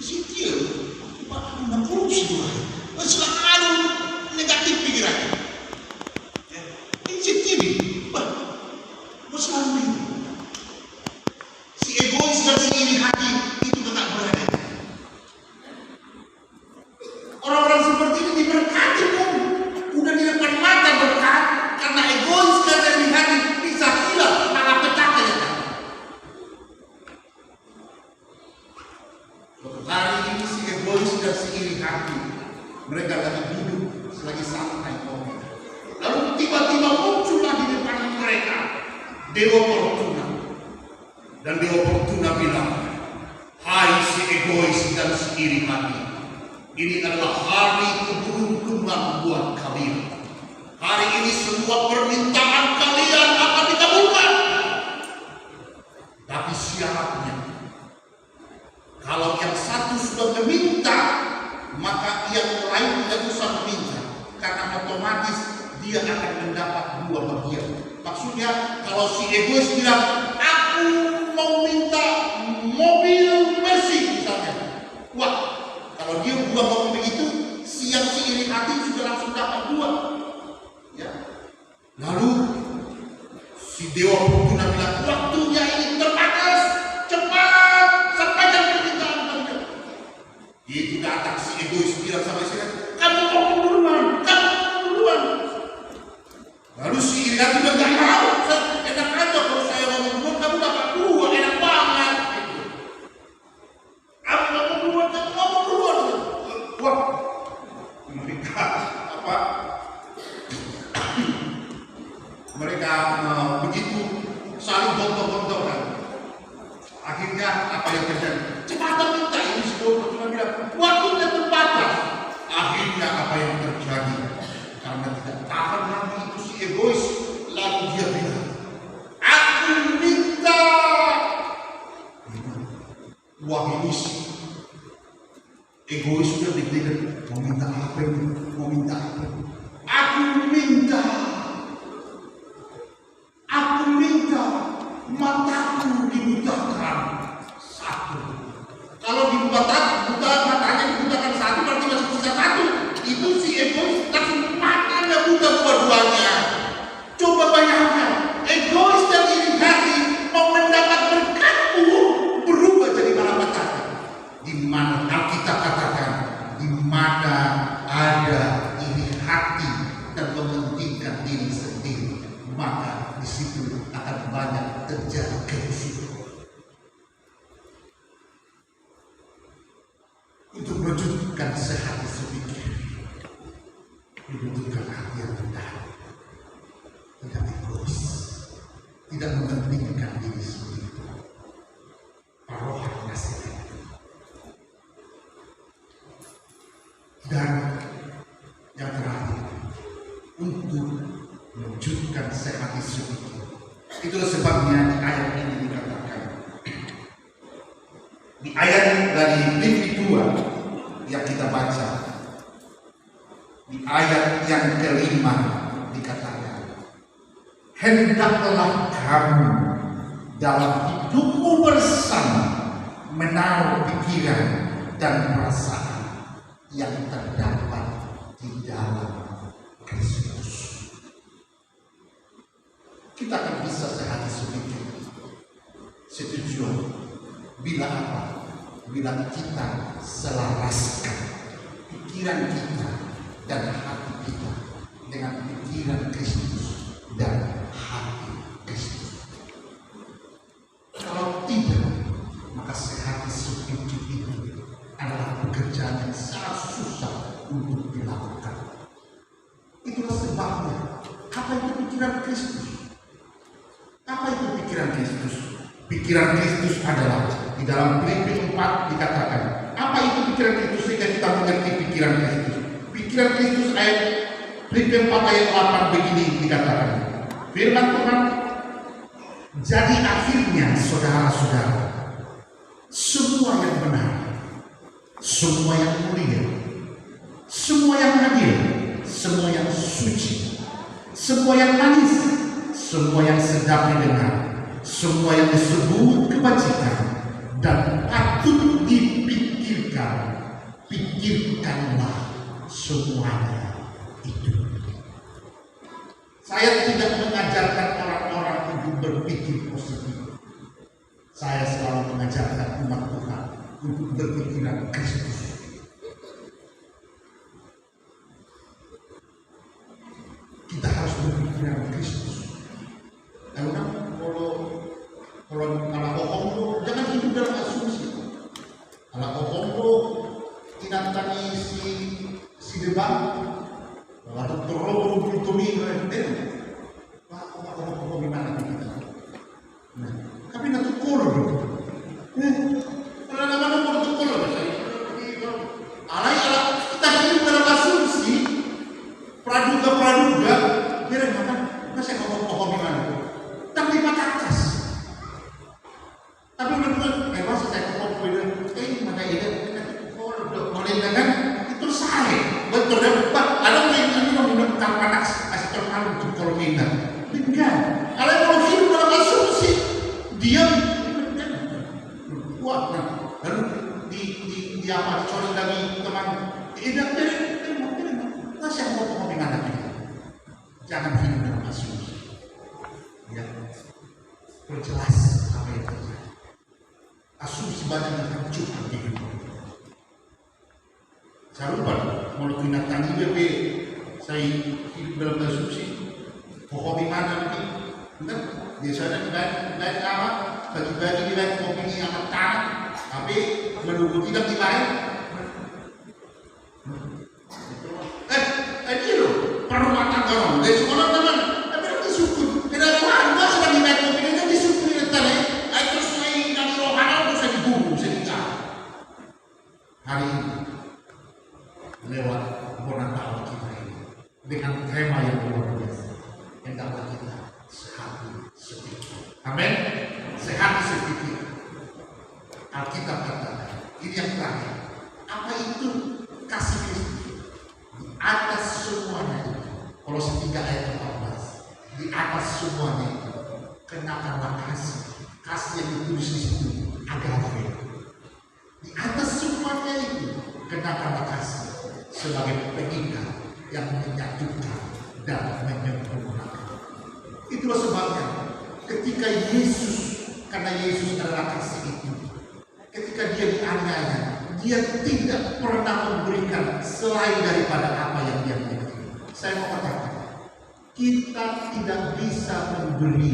Sentir, na korupsi tuh. Selalu negatif pikiran. Sentir, mau selalu itu. Si egois dan si iri hati itu tetap berada. Orang-orang seperti ini diberkati pun udah di depan mata berkat karena egois dan iri hati bisa hilang ala petaka ya. Hari ini si egois dan si iri hati mereka lagi duduk selagi santai ngobrol. Lalu tiba-tiba muncullah di depan mereka Dewa Fortuna. Dan Dewa Fortuna bilang, hai si egois dan si iri hati, ini adalah hari keberuntungan buat kalian. Hari ini semua permintaan kalian akan dikabulkan. Tapi syaratnya, kalau yang satu sudah meminta, maka yang lain tidak usah meminta, karena otomatis dia akan mendapat dua bagian. Maksudnya, kalau si egois bilang, aku mau minta mobil Mercy misalnya. Wah, kalau dia buang mobil begitu, siang si iri hati sudah langsung dapat dua. Ya. Lalu si Dewa Fortuna bilang, waktunya ini terbatas, cepat sampaikan permintaan kalian. Itu datang si egois bilang sama istri, kamu mau duluan, kamu mau duluan. Lalu si iri hati bilang, gak mau, enak aja kalau saya mau duluan, kamu dapat dua, enak banget. Aku mau duluan, kamu mau duluan. Wah, mereka apa? Mereka begitu saling bontok-bontokan. Akhirnya apa yang terjadi? Cepat minta ini si Dewa Fortuna bilang, waktunya terbatas. Akhirnya apa yang terjadi? Karena tidak tahan lagi itu si egois, lalu dia bilang, aku minta. Wah, ini si egois sudah deg-degan, mau minta apa ini? Mau minta apa? Aku minta mataku dibutakan satu. Kalau dibutakan matanya dibutakan satu, berarti masih sisa satu. Itu si egois langsung matanya buta dua-duanya. Coba bayangkan, egois dan iri hati mau mendapat berkatmu berubah jadi malapetaka. Di mana Alkitab katakan, di mana ada iri hati dan mementingkan diri sendiri, maka di situ akan banyak terjadi kerusuhan. Untuk menunjukkan sehati sepikir, dibutuhkan hati yang rendah, tidak egois, tidak mementingkan diri sendiri. Rohan nasihat. Dan yang terakhir, untuk menunjukkan sehati sepikir. Itulah sebabnya di ayat ini dikatakan, di ayat dari Filipi 2 yang kita baca, di ayat yang kelima dikatakan, hendaklah kamu dalam hidupmu bersama menaruh pikiran dan perasaan yang terdapat di dalam Kristus. Kita akan bisa sehati sepikir, setujuan. Bila apa? Bila kita selaraskan pikiran kita dan hati kita dengan pikiran Kristus dan hati Kristus. Kalau tidak, maka sehati sepikir itu adalah pekerjaan yang sangat susah untuk dilakukan. Itulah sebabnya, apa itu pikiran Kristus? Apa itu pikiran Kristus? Pikiran Kristus adalah di dalam Filipi 4 dikatakan, apa itu pikiran Kristus sehingga kita mengerti pikiran Kristus? Pikiran Kristus ayat Filipi 4 ayat 8 begini dikatakan, firman Tuhan, jadi akhirnya saudara-saudara, semua yang benar, semua yang mulia, semua yang adil, semua yang suci, semua yang manis, semua yang sedap didengar, semua yang disebut kebajikan dan patut dipikirkan pikirkanlah semuanya itu. Saya tidak mengajarkan orang-orang untuk berpikir positif. Saya selalu mengajarkan umat Tuhan untuk berpikiran Kristus. Kita harus berpikiran Kristus. Kalau anak bohong, jangan hidup dalam asumsi. Anak bohong, inatani si debat, atau terlalu berutumi, apa gimana kita? Tapi nanti kolor, kalau nama nanti kolor, alay kita hidup dalam asumsi, praduga, biar mana saya ngomong gimana? Tapi mata atas. Tapi benar-benar, masa saya ngomong mana ini kan itu saya betul dapat ada yang minum panas asal terlalu kalau minum enggak kalau hidup dalam asumsi dia kuat lalu di apa dicolong dari teman tidak masih mau gimana ini jangan hidup dalam asumsi ya perjelas apa yang terjadi asumsi banyak yang hancurkan di hidup. Saya lupa, mau ingatkan juga saya hidup dalam asumsi pokok di mana nanti benar, biasanya dibayar apa, bagi-bagi dibayar kopi yang tanah tapi menunggu tidak dibayar ini loh, perumah tangga orang dari sekolah teman, tapi nanti syukur kenapa anda sedang dibayar kopi ini nanti syukur ya tadi terus saya dari rohana terus saya dibungkus, saya dicari hari ini lewat Natal kita ini dengan tema yang luar biasa yang dapat kita sehati sepikir. Amin. Sehati sepikir. Alkitab katakan ini yang terakhir. Apa itu kasih Kristus? Di atas semuanya itu. Kolose 3 ayat 14. Di atas semuanya itu kenakanlah kasih. Kasih yang ditulis di situ agape. Di atas semuanya itu kenakanlah kasih sebagai pengikat yang menyatukan dan menyempurnakan. Itulah sebabnya ketika Yesus, karena Yesus adalah kasih itu, ketika dia dianiaya, dia tidak pernah memberikan selain daripada apa yang dia miliki. Saya mau katakan, kita tidak bisa memberi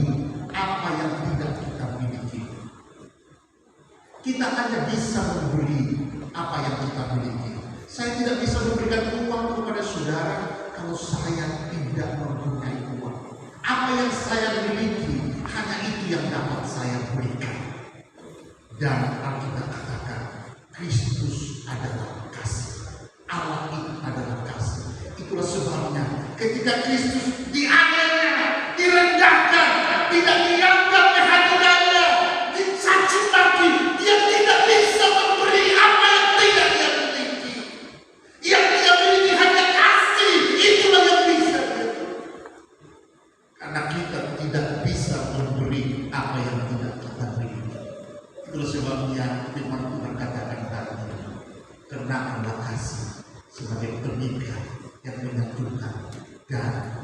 apa yang tidak kita miliki. Kita hanya bisa memberi apa yang kita miliki. Saya tidak bisa memberikan uang kepada saudara kalau saya tidak mempunyai uang. Apa yang saya miliki hanya itu yang dapat saya berikan. Dan Alkitab katakan Kristus adalah kasih. Allah itu adalah kasih. Itulah sebabnya ketika Kristus dianiaya, direndahkan, tidak dianggap kehadirannya, dicaci maki, dia tidak bisa memberi apa yang tidak dia miliki. Yang dia miliki hanya kasih, itulah yang bisa dia. Karena kita tidak bisa memberi apa yang tidak kita miliki. Itulah sebabnya firman Tuhan katakan tadi, kenakanlah kasih sebagai pengikat yang menyatukan dan